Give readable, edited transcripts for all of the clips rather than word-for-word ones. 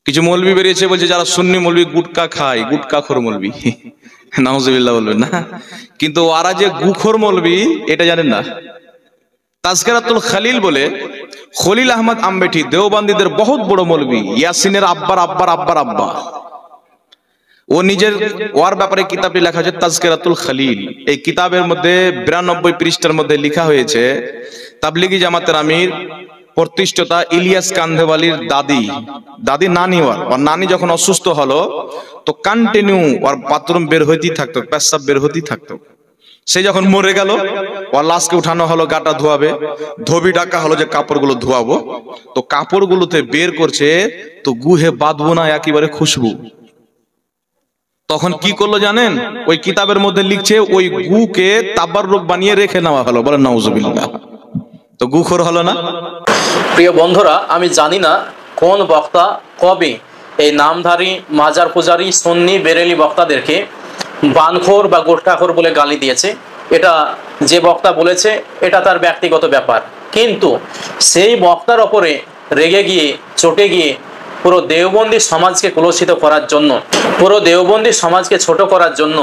কিছু মৌলবি বেরিয়েছে বলছে যারা সুন্নি মৌলবি গুটকা খায়, গুটকাখোর মৌলবি। নাউজুবিল্লাহ বলবেন না, কিন্তু ওরা যে গুখোর মৌলবি এটা জানেন না। তাজকিরাতুল খলিল বলে খলিল আহমদ আম্বেঠি দেওবন্দীদের বহুত বড় মৌলবি, ইয়াসিনের আব্বার আব্বার আব্বার আব্বা। ও নিজের ওর ব্যাপারে কিতাবটি লেখা হয়েছে তাজকিরাতুল খলিল। এই কিতাবের মধ্যে 92 পৃষ্ঠার মধ্যে লেখা হয়েছে তাবলিগি জামাতের আমির প্রতিষ্ঠাতা ইলিয়াস কান্ধেওয়ালির দাদি নানি, ওর নানি যখন অসুস্থ হলো তো কন্টিনিউ ওর বাথরুম বের হইতেই থাকতো, পেশাব বের হইতেই থাকতো। সে যখন মরে গেল ওর লাশকে উঠানো হলো, গাটা ধোয়াবে, ধোবি ডাকা হলো যে কাপড়গুলো ধোয়াবো, তো কাপড়গুলোতে বের করছে তো গুহে বাঁধবো না একেবারে খুশবু। তখন কি করলো জানেন? ওই কিতাবের মধ্যে লিখছে ওই গুকে তাবাররুক বানিয়ে রেখে নেওয়া হলো। বলেন নাউজুবিল্লাহ। তো গুখোর হলো না? প্রিয় বন্ধুরা, আমি জানি না কোন বক্তা কবে এই নামধারী মাজার পূজারী সুন্নি বেরেলি বক্তাদেরকে বানখোর বা গোটকাখোর বলে গালি দিয়েছে। এটা যে বক্তা বলেছে এটা তার ব্যক্তিগত ব্যাপার, কিন্তু সেই বক্তার ওপরে রেগে গিয়ে চটে গিয়ে পুরো দেওবন্দি সমাজকে কলুষিত করার জন্য, পুরো দেওবন্দি সমাজকে ছোট করার জন্য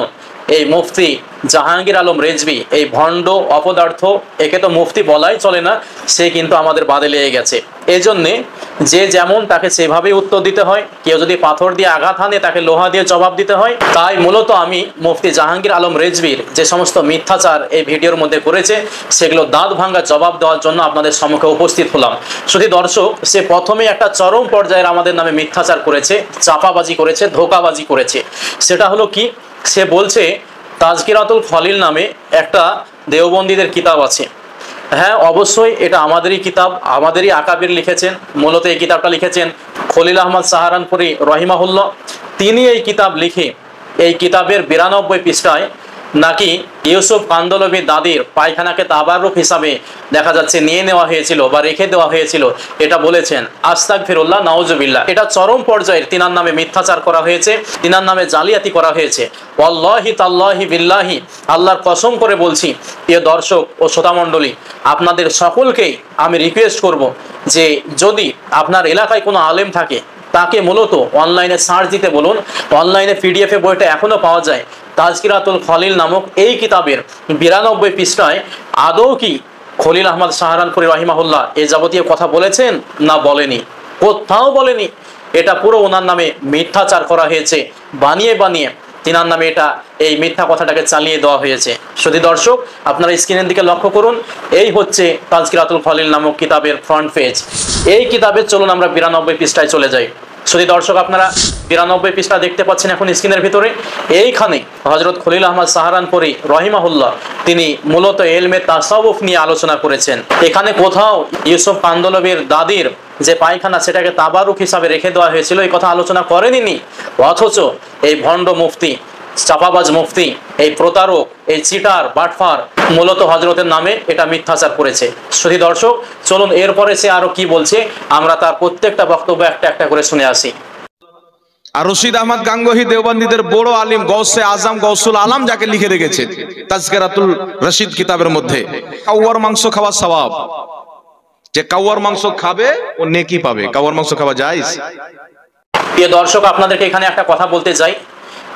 এই মুফতি জাহাঙ্গীর আলম রেজভী, এই ভণ্ড অপদার্থ, একে তো মুফতি বলাই চলে না, সে কিন্তু আমাদের বাদে লেগে গেছে। এই জন্যে যে যেমন তাকে সেভাবেই উত্তর দিতে হয়। কেউ যদি পাথর দিয়ে আঘাত হানে তাকে লোহা দিয়ে জবাব দিতে হয়। তাই মূলত আমি মুফতি জাহাঙ্গীর আলম রেজভীর যে সমস্ত মিথ্যাচার এই ভিডিওর মধ্যে করেছে সেগুলো দাঁত ভাঙ্গা জবাব দেওয়ার জন্য আপনাদের সম্মুখে উপস্থিত হলাম। শুধু দর্শক, সে প্রথমে একটা চরম পর্যায়ের আমাদের নামে মিথ্যাচার করেছে, চাপাবাজি করেছে, ধোকাবাজি করেছে। সেটা হলো কি, সে বলছে তাজকিরাতুল খলিল নামে একটা দেওবন্দীদের কিতাব আছে। হ্যাঁ, অবশ্যই এটা আমাদেরই কিতাব, আমাদেরই আকাবির লিখেছেন। মূলত এই কিতাবটা লিখেছেন খলিল আহমদ সাহারানপুরি রহিমাহুল্লাহ। তিনি এই কিতাব লিখে এই কিতাবের 92 পৃষ্ঠায় নাকি ইউসুফ কান্দলবির দাদির পায়খানাকে তাবাররুক হিসাবে দেখা যাচ্ছে নিয়ে নেওয়া হয়েছিল বা রেখে দেওয়া হয়েছিল, এটা বলেছেন। আস্তাগফিরুল্লাহ, নাউজুবিল্লাহ। এটা চরম পর্যায়ের তিনার নামে মিথ্যাচার করা হয়েছে, তিনার নামে জালিয়াতি করা হয়েছে। ওয়াল্লাহি তাল্লাহি বিল্লাহি, আল্লাহর কসম করে বলছি প্রিয় দর্শক ও শ্রোতামণ্ডলী, আপনাদের সকলকেই আমি রিকোয়েস্ট করব যে যদি আপনার এলাকায় কোনো আলেম থাকে তাকে মূলত অনলাইনে সার্চ দিতে বলুন। অনলাইনে পিডিএফ এ বইটা এখনো পাওয়া যায়। তাজকিরাতুল খলিল নামক এই কিতাবের 92 পৃষ্ঠায় আদৌ কি খলিল আহমদ সাহারানপুরি রহিমাহুল্লাহ এই যাবতীয় কথা বলেছেন? না, বলেনি, কোথাও বলেনি। এটা পুরো ওনার নামে মিথ্যাচার করা হয়েছে, বানিয়ে বানিয়ে তিনার নামে এটা এই মিথ্যা কথাটাকে চালিয়ে দেওয়া হয়েছে। শুধু দর্শক, আপনারা স্ক্রিনের দিকে লক্ষ্য করুন, এই হচ্ছে তাজকিরাতুল খলিল নামক কিতাবের ফ্রন্ট পেজ। এই কিতাবের চলুন আমরা 92 পৃষ্ঠায় চলে যাই। শুধু দর্শক, আপনারা 92 পৃষ্ঠা দেখতে পাচ্ছেন এখন স্ক্রিনের ভিতরে। এইখানে হযরত খলিল আহমদ সাহারানপুরি রহিমাহুল্লাহ তিনি মূলত ইলমে তাসাউফ নিয়ে আলোচনা করেছেন। এখানে কোথাও ইউসুফ কান্দলবির দাদির যে পায়খানা সেটাকে তাবারুক হিসাবে রেখে দেওয়া হয়েছিল এই কথা আলোচনা করেনি। অথচ এই ভণ্ড মুফতি, চাপাবাজ মুফতি, এই প্রতারক, এই চিটার বাটফার মূলত হযরতের নামে এটা মিথ্যাচার করেছে। শুধু দর্শক, চলুন এরপরে সে আরো কি বলছে আমরা তার প্রত্যেকটা বক্তব্য একটা একটা করে শুনে আসি। আর রশিদ আহমদ গাঙ্গোহী দেওবন্দীদের বড় আলিম গৌসে আজম গৌসুল আলম যাকে লিখে রেখেছে তাজকিরাতুল রশিদ কিতাবের মধ্যে, কাউয়ার মাংস খাওয়া সওয়াব, যে কাউয়ার মাংস খাবে ও নেকি পাবে। কাউয়ার মাংস খাওয়া জায়েজ? প্রিয় দর্শক, আপনাদেরকে এখানে একটা কথা বলতে চাই।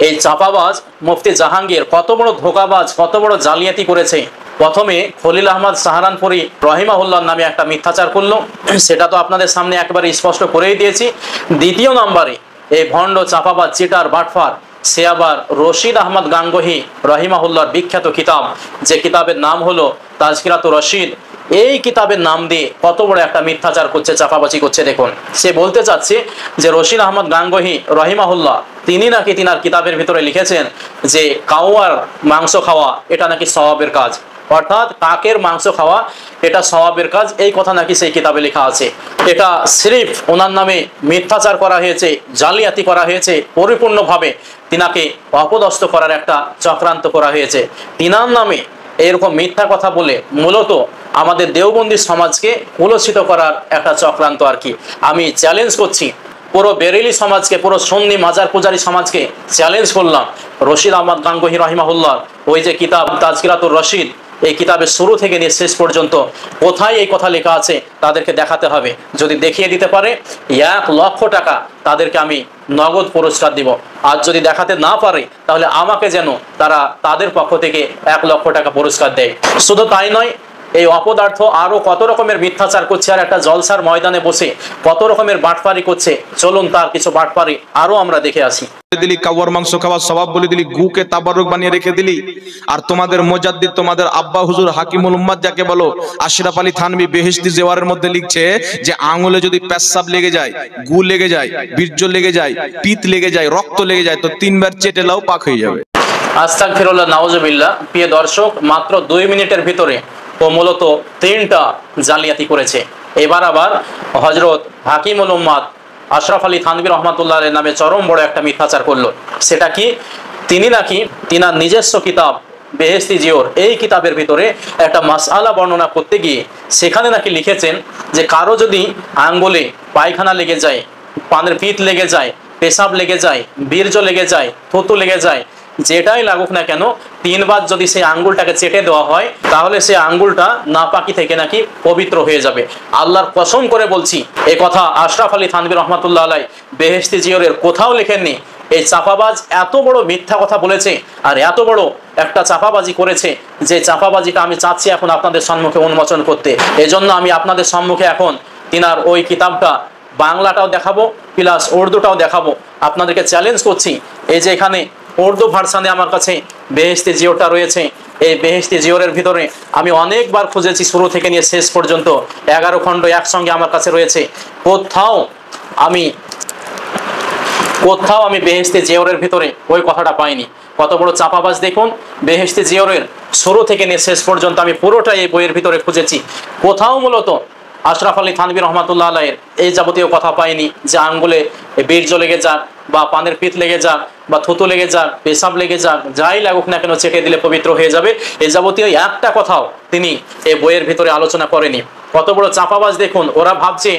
এই চাপাবাজ মুফতি জাহাঙ্গীর কত বড় ধোকাবাজ, কত বড় জালিয়াতি করেছে। প্রথমে খলিল আহমদ সাহারানপুরি রহিমাহুল্লাহর নামে একটা মিথ্যাচার করলো, সেটা তো আপনাদের সামনে একেবারে স্পষ্ট করেই দিয়েছি। দ্বিতীয় নম্বরে এই ভণ্ড চাপাবাজ চিটার বাটফার সে আবার রশিদ আহমদ গাঙ্গোহী রহিমাহুল্লাহর বিখ্যাত কিতাব, যে কিতাবের নাম হলো তাজকিরাতুর রশিদ, এই কিতাবের নাম দিয়ে কত বড় একটা মিথ্যাচার করছে, চাপাবাজি করছে। দেখুন, সে বলতে চাচ্ছে যে রশিদ আহমদ গাঙ্গোহী রহিমাহুল্লাহ তিনি নাকি তিনার কিতাবের ভিতরে লিখেছেন যে কাউয়ার মাংস খাওয়া এটা নাকি সওয়াবের কাজ, অর্থাৎ কাকের মাংস খাওয়া এটা সওয়াবের কাজ, এই কথা নাকি সেই কিতাবে লেখা আছে। এটা সিরিফ ওনার নামে মিথ্যাচার করা হয়েছে, জালিয়াতি করা হয়েছে, পরিপূর্ণভাবে তিনাকে অপদস্থ করার একটা চক্রান্ত করা হয়েছে। তিনার নামে এরকম মিথ্যা কথা বলে মূলত আমাদের দেওবন্দি সমাজকে কলুষিত করার একটা চক্রান্ত আর কি। আমি চ্যালেঞ্জ করছি পুরো বেরেলি সমাজকে, পুরো সুন্নি মাজার পূজারী সমাজকে চ্যালেঞ্জ করলাম, রশিদ আহমদ গাঙ্গোহী রহিমাহুল্লাহ ওই যে কিতাব তাজকিরাতুর রশিদ, এই কিতাবের শুরু থেকে নিয়ে শেষ পর্যন্ত কোথায় এই কথা লেখা আছে তাদেরকে দেখাতে হবে। যদি দেখিয়ে দিতে পারে 1 লক্ষ টাকা তাদেরকে আমি নগদ পুরস্কার দিব। আর যদি দেখাতে না পারে তাহলে আমাকে যেন তারা তাদের পক্ষ থেকে 1 লক্ষ টাকা পুরস্কার দেয়। শুধু তাই নয়, এই অপদার্থ আরো কত রকমের মিথ্যাচার করছে, আর একটা জলসার ময়দানে বসে কত রকমের বাটপারি করছে। চলুন তার কিছু বাটপারি আরো আমরা দেখে আসি। দিলি কাওয়ার মাংস খাওয়ার স্বভাব বলে দিলি, গুকে তাবারুক বানিয়ে রেখে দিলি। আর তোমাদের মুজাদ্দিদ, তোমাদের আব্বা হুজুর হাকিমুল উম্মাত যাকে বলো, আশরাফ আলী থানভী বেহেশতি জেওয়ারের মধ্যে লিখছে যে আঙুলে যদি পেশাব লেগে যায়, গু লেগে যায়, বীর্য লেগে যায়, পিত লেগে যায়, রক্ত লেগে যায়, তো 3 বার চেটে লাও, পাক হয়ে যাবে। আস্তাগফিরুল্লাহ, নাউজুবিল্লাহ। প্রিয় দর্শক, মাত্র 2 মিনিটের ভিতরে ও মূলত 3টা জালিয়াতি করেছে। এবার আবার হযরত হাকিমুল উম্মাত আশরাফ আলী থানভী রহমাতুল্লাহ আলাইহির নামে চরম বড় একটা মিথ্যাচার করলো। সেটা কি, তিনি নাকি তিনার নিজস্ব কিতাব বেহেশতি জিওর, এই কিতাবের ভিতরে একটা মাসআলা বর্ণনা করতে গিয়ে সেখানে নাকি লিখেছেন যে কারো যদি আঙ্গুলে পায়খানা লেগে যায়, পানের পিত লেগে যায়, পেশাব লেগে যায়, বীর্য লেগে যায়, থুতু লেগে যায়, যেটাই লাগুক না কেন 3 বার যদি সেই আঙ্গুলটাকে চেটে দেওয়া হয় তাহলে সেই আঙ্গুলটা নাপাকি থেকে নাকি পবিত্র হয়ে যাবে। আল্লাহর কসম করে বলছি, এই কথা আশরাফ আলী থানভী রহমাতুল্লাহ আলাইহি বেহেশতি জিওরের কোথাও লেখেননি। এই চাপাবাজ এত বড় মিথ্যা কথা বলেছে আর এত বড় একটা চাপাবাজি করেছে, যে চাপাবাজিটা আমি চাচ্ছি এখন আপনাদের সম্মুখে উন্মোচন করতে। এজন্য আমি আপনাদের সম্মুখে এখন তিনার ওই কিতাবটা বাংলাটাও দেখাবো প্লাস উর্দুটাও দেখাবো। আপনাদেরকে চ্যালেঞ্জ করছি, এই যে এখানে উর্দু ভার্সানে আমার কাছে বেহেশতি জিওরটা রয়েছে। এই বেহেশতি জিওরের ভিতরে আমি অনেকবার খুঁজেছি, শুরু থেকে নিয়ে শেষ পর্যন্ত 11 খণ্ড একসঙ্গে আমার কাছে রয়েছে। কোথাও আমি বেহেশতি জিওরের ভিতরে ওই কথাটা পাইনি। কত বড় চাপাবাজ দেখুন। বেহেশতি জিওরের শুরু থেকে নিয়ে শেষ পর্যন্ত আমি পুরোটাই এই বইয়ের ভিতরে খুঁজেছি, কোথাও মূলত আশরাফ আলী থানভী রহমাতুল্লাহ আলাইহির এই যাবতীয় কথা পাইনি যে আঙ্গুলে বীর্য লেগে যাক বা পানের পিত লেগে যাক বা থুতু লেগে যাক, পেশাব লেগে যাক, যাই লাগুক না কেন চেটে দিলে পবিত্র হয়ে যাবে, এই যাবতীয় একটা কথাও তিনি এই বইয়ের ভিতরে আলোচনা করেনি। কত বড় চাপাবাজ দেখুন। ওরা ভাবছে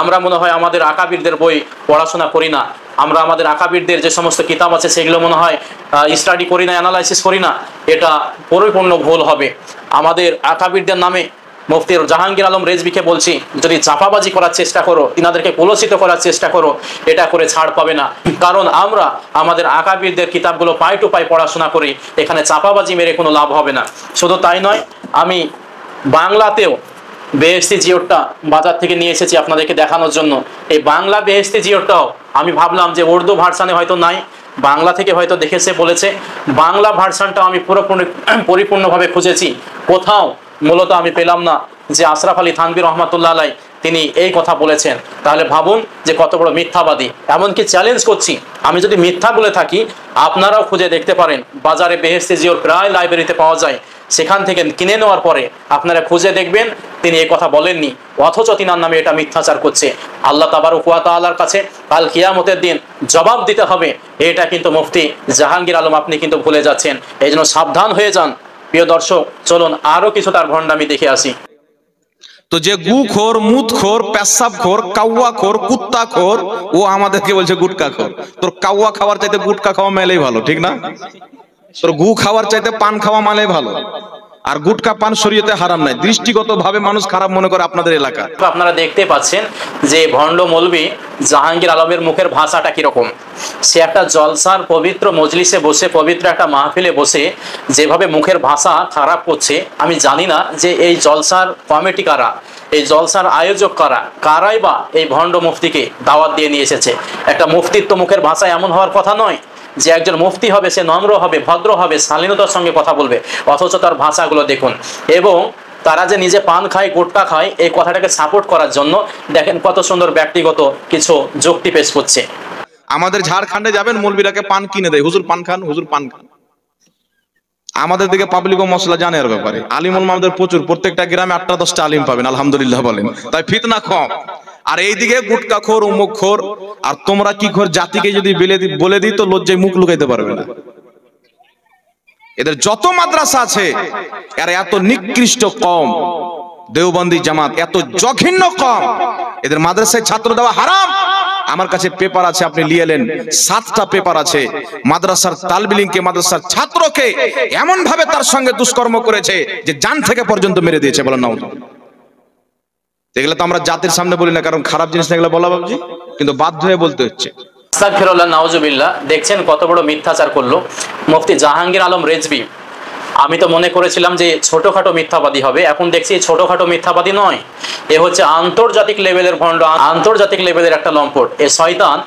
আমরা মনে হয় আমাদের আকাবিরদের বই পড়াশোনা করি না, আমরা আমাদের আকাবিরদের যে সমস্ত কিতাব আছে সেগুলো মনে হয় স্টাডি করি না, অ্যানালাইসিস করি না। এটা পরিপূর্ণ ভুল হবে। আমাদের আকাবিরদের নামে মুফতি জাহাঙ্গীর আলম রেজভিকে বলছি, যদি চাপাবাজি করার চেষ্টা করো, তিনাদেরকে কলুষিত করার চেষ্টা করো, এটা করে ছাড় পাবে না। কারণ আমরা আমাদের আকাবিরদের কিতাবগুলো পাই টু পাই পড়াশোনা করি, এখানে চাপাবাজি মেরে কোনো লাভ হবে না। শুধু তাই নয়, আমি বাংলাতেও বেহেশতি জিওরটা বাজার থেকে নিয়ে এসেছি আপনাদেরকে দেখানোর জন্য। এই বাংলা বেহেশতি জিওরটাও আমি ভাবলাম যে উর্দু ভার্সানে হয়তো নাই, বাংলা থেকে হয়তো দেখেছে বলেছে। বাংলা ভার্সানটাও আমি পরিপূর্ণভাবে খুঁজেছি, কোথাও মূলত আমি পেলাম না যে আশরাফ আলী থানভী রহমাতুল্লাহ আলাইহি তিনি এই কথা বলেছেন। তাহলে ভাবুন যে কত বড় মিথ্যাবাদী। এমনকি চ্যালেঞ্জ করছি, আমি যদি মিথ্যা বলে থাকি আপনারাও খুঁজে দেখতে পারেন। বাজারে বেহেশতি জিওর প্রায় লাইব্রেরিতে পাওয়া যায়, সেখান থেকে কিনে নেওয়ার পরে আপনারা খুঁজে দেখবেন তিনি এই কথা বলেননি, অথচ তিনার নামে এটা মিথ্যাচার করছে। আল্লাহ তাবারক ওয়া তাআলার কাছে কাল কিয়ামতের দিন জবাব দিতে হবে। এটা কিন্তু মুফতি জাহাঙ্গীর আলম আপনি কিন্তু ভুলে যাচ্ছেন, এই জন্য সাবধান হয়ে যান। প্রিয় দর্শক, চলুন আরো কিছু তার ভণ্ডামি দেখে আসি। তো যে গুখোর, মুতখোর, পেশাবখোর, কাউয়াখোর, কুত্তাখোর, ও আমাদেরকে বলছে গুটকাখোর। তোর কাউয়া খাওয়ার চাইতে গুটকা খাওয়া মেলেই ভালো, ঠিক না? তোর গু খাওয়ার চাইতে পান খাওয়া মালে ভালো। আর গুটকা পান শরীয়তে হারাম নাই, দৃষ্টিগত ভাবে মানুষ খারাপ মনে করে আপনাদের এলাকা। আপনারা দেখতে পাচ্ছেন যে ভণ্ড মৌলবী জাহাঙ্গীর আলমের মুখের ভাষাটা কিরকম। সে একটা জলসার পবিত্র মজলিসে বসে, পবিত্র একটা মাহফিলে বসে যেভাবে মুখের ভাষা খারাপ করছে, আমি জানি না যে এই জলসার কমিটি কারা, এই জলসার আয়োজক কারা, কারাই বা এই ভণ্ড মুফতিকে দাওয়াত দিয়ে নিয়ে এসেছে। একটা মুফতির তো মুখের ভাষা এমন হওয়ার কথা নয় যে একজন মুফতি হবে সে নম্র হবে, ভদ্র হবে, শালীনতার সঙ্গে কথা বলবে, অথচ তার ভাষাগুলো দেখুন। এবং তারা যে নিজে পান খায়, গুটকা খায়, এই কথাটাকে সাপোর্ট করার জন্য দেখেন কত সুন্দর ব্যক্তিগত কিছু যুক্তি পেশ করছে। আমাদের ঝাড়খণ্ডে যাবেন, মৌলবীরাকে পান কিনে দেয়, হুজুর পান খান, হুজুর পান খান। আমাদের দিকে পাবলিক ও মশলা জানে এর ব্যাপারে। আলিম ওলামা আমাদের প্রচুর, প্রত্যেকটা গ্রামে 8টা-10টা আলিম পাবেন, আলহামদুলিল্লাহ বলেন। তাই ফিতনা কম। আর এইদিকে গুটকাখোর, উমুকখোর, আর তোমরা কি খোর জাতিকে যদি বলে দিই তো লজ্জায় মুখ লুকাইতে পারবে না। এদের যত মাদ্রাসা আছে এর এত নিকৃষ্ট কম, দেওবন্দি জামাত এত জঘন্য কম, এদের মাদ্রাসায় ছাত্র দেওয়া হারাম। আমার কাছে পেপার আছে, আপনি নিয়ে এলেন। 7টা পেপার আছে। মাদ্রাসার তালবিলিংকে, মাদ্রাসার ছাত্রকে এমন ভাবে তার সঙ্গে দুষ্কর্ম করেছে যে জান থেকে পর্যন্ত মেরে দিয়েছে। বলেন নাউজুবিল্লাহ। এগুলো তো আমরা জাতির সামনে বলি না, কারণ খারাপ জিনিস এগুলো বলা বাবজি, কিন্তু বাধ্য হয়ে বলতে হচ্ছে। আস্তাগফিরুল্লাহ, নাউজুবিল্লাহ। দেখছেন কত বড় মিথ্যাচার করলো মুফতি জাহাঙ্গীর আলম রেজভী। আমি তো মনে করেছিলাম যে ছোটখাটো মিথ্যাবাদী হবে, এখন দেখছি ছোটখাটো মিথ্যাবাদী নয়, এ হচ্ছে আন্তর্জাতিক লেভেলের ভণ্ড, আন্তর্জাতিক লেভেলের একটা লম্পট। এ শয়তান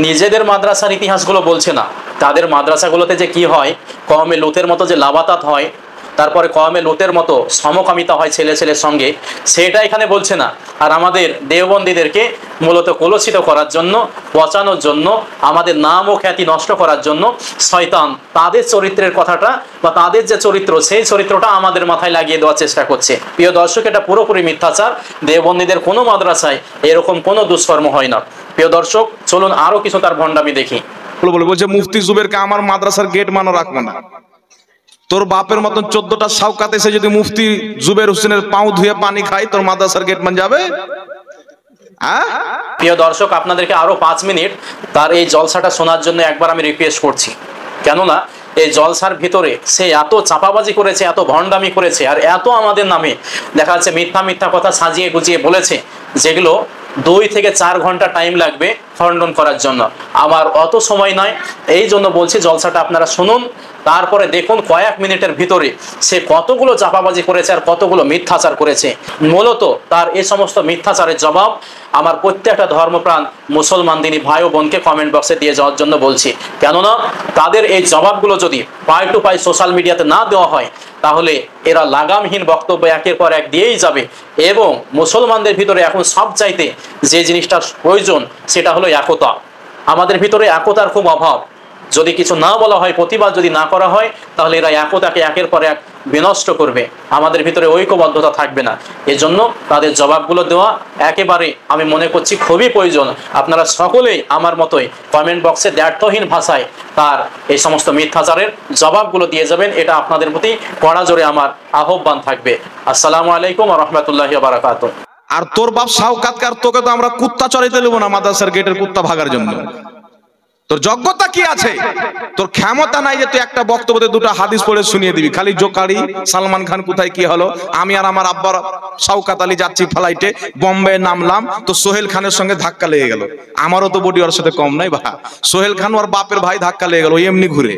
নিজেদের মাদ্রাসার ইতিহাসগুলো বলছে না, তাদের মাদ্রাসাগুলোতে যে কি হয়, কওমে লুতের মতো যে লাবাতাত হয়, তারপরে কওমে লুতের মতো সমকামিতা হয় ছেলে ছেলের সঙ্গে, সেটা এখানে বলছে না। আর আমাদের দেওবন্দীদেরকে মূলত কলুষিত করার জন্য, পচানোর জন্য, আমাদের নাম ও খ্যাতি নষ্ট করার জন্য শয়তান তাদের চরিত্রের কথাটা বা তাদের যে চরিত্র, সেই চরিত্রটা আমাদের মাথায় লাগিয়ে দেওয়ার চেষ্টা করছে। প্রিয় দর্শক, এটা পুরোপুরি মিথ্যাচার। দেওবন্দীদের কোনো মাদ্রাসায় এরকম কোনো দুষ্কর্ম হয় না। প্রিয় দর্শক, চলুন আরো কিছু তার ভণ্ডামি দেখি। বলছে মুফতি জুবেরকে আমার মাদ্রাসার গেট মানো রাখবো না। তোর বাপের মতন 14টা শাওকাত এসে যদি মুফতি জুবের হোসেনের পাও ধুয়ে পানি খাই, তোর মাদ্রাসার গেট মান যাবে? প্রিয় দর্শক, আপনাদেরকে আরো 5 মিনিট তার এই জলসাটা শোনার জন্য একবার আমি রিকোয়েস্ট করছি। কেননা এই জলসার ভিতরে সে এত চাপাবাজি করেছে, এত ভণ্ডামি করেছে, আর এত আমাদের নামে দেখা যাচ্ছে মিথ্যা মিথ্যা কথা সাজিয়ে গুজিয়ে বলেছে, যেগুলো 2 থেকে 4 ঘন্টা টাইম লাগবে খণ্ডন করার জন্য। আমার অত সময় নয়, এই জন্য বলছি জলসাটা আপনারা শুনুন, তারপরে দেখুন কয়েক মিনিটের ভিতরে সে কতগুলো চাপাবাজি করেছে আর কতগুলো মিথ্যাচার করেছে। মূলত তার এই সমস্ত মিথ্যাচারের জবাব আমার প্রত্যেকটা ধর্মপ্রাণ মুসলমান দিনী ভাই ও বোনকে কমেন্ট বক্সে দিয়ে যাওয়ার জন্য বলছি। কেননা তাদের এই জবাবগুলো যদি পাই টু পাই সোশ্যাল মিডিয়াতে না দেওয়া হয়, তাহলে এরা লাগামহীন বক্তব্য একের পর এক দিয়েই যাবে। এবং মুসলমানদের ভিতরে এখন সবচাইতে যে জিনিসটার প্রয়োজন, সেটা হলো একতা। আমাদের ভিতরে একতার খুব অভাব। যদি কিছু না বলা হয়, প্রতিবাদ যদি না করা হয়, তাহলে এরা একতাকে একের পর এক বিনষ্ট করবে, আমাদের ভিতরে ঐক্যবদ্ধতা থাকবে না। এজন্য তাদের জবাবগুলো দেওয়া একেবারে আমি মনে করছি খুবই প্রয়োজন। আপনারা সকলেই আমার মতোই কমেন্ট বক্সে দ্ব্যর্থহীন ভাষায় তার এই সমস্ত মিথ্যাচারের জবাবগুলো দিয়ে যাবেন, এটা আপনাদের প্রতি কড়া জোরে আমার আহ্বান থাকবে। আসসালামু আলাইকুম ওয়া রাহমাতুল্লাহি ওয়া বারাকাতুহু। আর তোর বাপ শাওকাতকার, তোকে তো আমরা কুত্তা চড়াইতে দেবো না মাদ্রাসার গেটের কুত্তা ভাগার জন্য। তোর যোগ্যতা কি আছে? তোর ক্ষমতা নাই যে তুই একটা বক্তব্যে 2টা হাদিস পড়ে শুনিয়ে দিবি। খালি জোকারি, সালমান খান কোথায় কি হলো, আমি আর আমার আব্বার শওকাত আলী যাচ্ছি ফ্লাইটে, বোম্বে নামলাম তো সোহেল খানের সঙ্গে ধাক্কা লেগে গেল। আমারও তো বডি ওর সাথে কম নাই বা, সোহেল খান ওর বাপের ভাই ধাক্কা লেগে গেল, এমনি ঘুরে।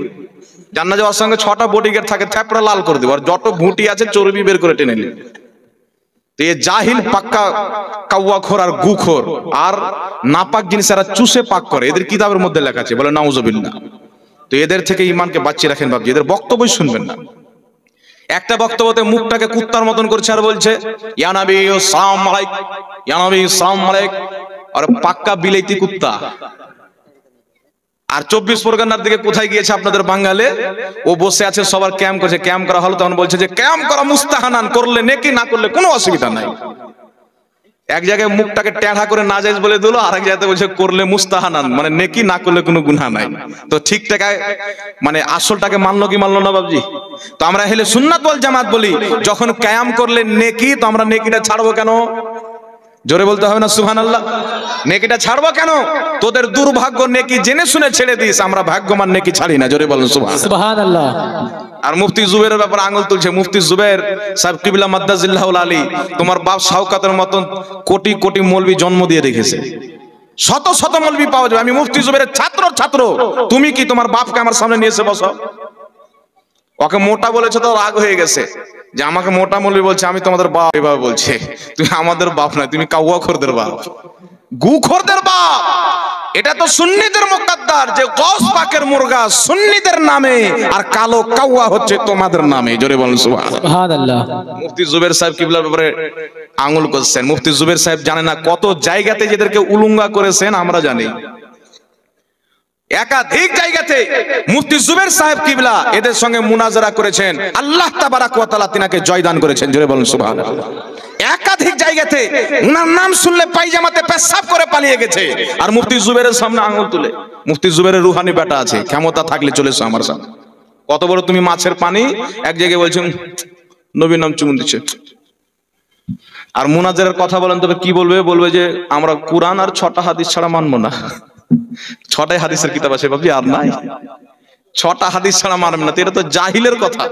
জান্না যাওয়ার সঙ্গে 6টা বডিগার্ড থাকে, থ্যাপড়া লাল করে দেবো, আর যত ভুঁটি আছে চর্বি বের করে টেনে নিবে। ये জাহিল পাক্কা কাওয়াখোর আর গুখোর আর নাপাক জিনিস এরা চুষে পাক করে, এদের কিতাবের মধ্যে লেখা আছে। বলে নাউজুবিল্লাহ। তো এদের থেকে ঈমানকে বাঁচিয়ে রাখেন বাবজি, এদের বক্তব্যই শুনবেন না। একটা বক্তব্যতে মুখটাকে কুত্তার মতন করছে আর বলছে ইয়া নবী সালাম আলাইক, ইয়া নবী সালাম আলাইক, আর পাক্কা বিলাইতি কুত্তা। আর 24 পরগনার দিকে কোথায় গিয়েছে আপনাদের বাঙালে, ও বসে আছে, সবার ক্যাম্প করছে, ক্যাম্প করা হলো, তখন বলছে যে ক্যাম্প করা মুস্তাহানান, করলে নেকি, না করলে কোনো অসুবিধা নাই। এক জায়গায় মুখটাকে টেढ़া করে নাজায়েজ বলে দিল, আর এক জায়গাতে বলছে করলে মুস্তাহানান, মানে নেকি, না করলে কোনো গুনাহ নাই। তো ঠিক টাকায় মানে আসলটাকে মানলো কি মানলো না বাবজি? তো আমরা হেলে সুন্নাত ওয়াল জামাত বলি, যখন কিয়াম করলে নেকি, তো আমরা নেকিটা ছাড়বো কেন? জোরে বলতে হবে না সুবহানাল্লাহ। নেকিটা ছাড়বো কেন? তোদের দুর্ভাগ্য, নেকি জেনে শুনে ছেড়ে দিস, আমরা ভাগ্যবান নেকি ছাড়ি না। জোরে বলেন সুবহানাল্লাহ। আর মুফতি জুবেরের ব্যাপারে আঙুল তুলছে। মুফতি জুবের সাহেব কিবলা মাদ্দাজিল্লাহুল আলী, তোমার বাপ শাওকাতের মতন কোটি কোটি মৌলবি জন্ম দিয়ে রেখেছে, শত শত মৌলবি পাওয়া যাবে। আমি মুফতি জুবেরের ছাত্র, তুমি কি তোমার বাপকে আমার সামনে নিয়ে এসে বসো? ওকে মোটা বলেছে তো রাগ হয়ে গেছে যে আমাকে মোটা মৌলবি বলছে, আমি তোমাদের বাপ এভাবে বলছে। তুমি আমাদের বাপ নয়, তুমি কাওয়াখোরদের বাপ, গুখোরদের বাপ। এটা তো সুন্নিদের মুকদ্দার যে গস পাকের মুরগা সুন্নিদের নামে, আর কালো কাওয়া হচ্ছে তোমাদের নামে। জোরে বলেন সুবহানাল্লাহ। মুফতি জুবের সাহেব কিবলার ব্যাপারে আঙুল করছেন। মুফতি জুবের সাহেব জানে না কত জায়গাতে যেদেরকে উলুঙ্গা করেছেন, আমরা জানি। একাধিক জায়গাতে মুফতি জুবের সাহেব কিবলা এদের সঙ্গে মুনাজারা করেছেন, আল্লাহ তাবারাক ওয়া তাআলা তিনাকে জয়দান করেছেন। জোরে বলেন সুবহানাল্লাহ। একাধিক জায়গাতে উনার নাম শুনলে পায়জামাতে পেশাব করে পালিয়ে গেছে, আর মুফতি জুবেরের সামনে আঙুল তুলে। মুফতি জুবেরের রুহানি বেটা আছে, ক্ষমতা থাকলে চলে এসো আমার সামনে। কত বড় তুমি মাছের পানি, এক জায়গায় বলছেন নবীর নাম চুমুন দিচ্ছে, আর মুনাজারের কথা বলেন তবে কি বলবে? বলবে যে আমরা কোরআন আর 6টা হাদিস ছাড়া মানবো না। 6টাই হাদিসের কিতাব আছে বাবজি, আর নাই। 6টা হাদিস ছাড়া মানবে না, এটা তো জাহিলের কথা।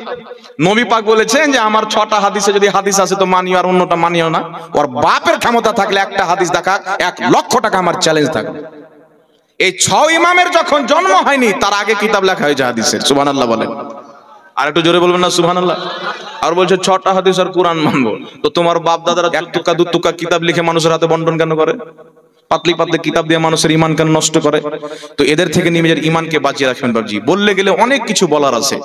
নবী পাক বলেছেন যে আমার 6টা হাদিসে যদি হাদিস আছে তো মানিও, আর অন্যটা মানিও না। ওর বাপের ক্ষমতা থাকলে একটা হাদিস দেখা 1 লক্ষ টাকা আমার চ্যালেঞ্জ থাকবে। এই 6 ইমামের যখন জন্ম হয়নি তার আগে কিতাব লেখা হয়েছে হাদিসের। সুবহানাল্লাহ বলেন। আর একটু জোরে বলবেন না সুবহানাল্লাহ। আর বলছে 6টা হাদিস আর কোরআন মানবো। তো তোমার বাপ দাদারা 1 টুকা 2 টুকা কিতাব লিখে মানুষের হাতে বন্টন কেন করে? পাতলি পাতলি কিতাব দিয়ে মানুষের ঈমান কেন নষ্ট করে? তো এদের থেকে নিজের ঈমানকে বাঁচিয়ে রাখবেন বাবজি। বললে গেলে অনেক কিছু বলার আছে।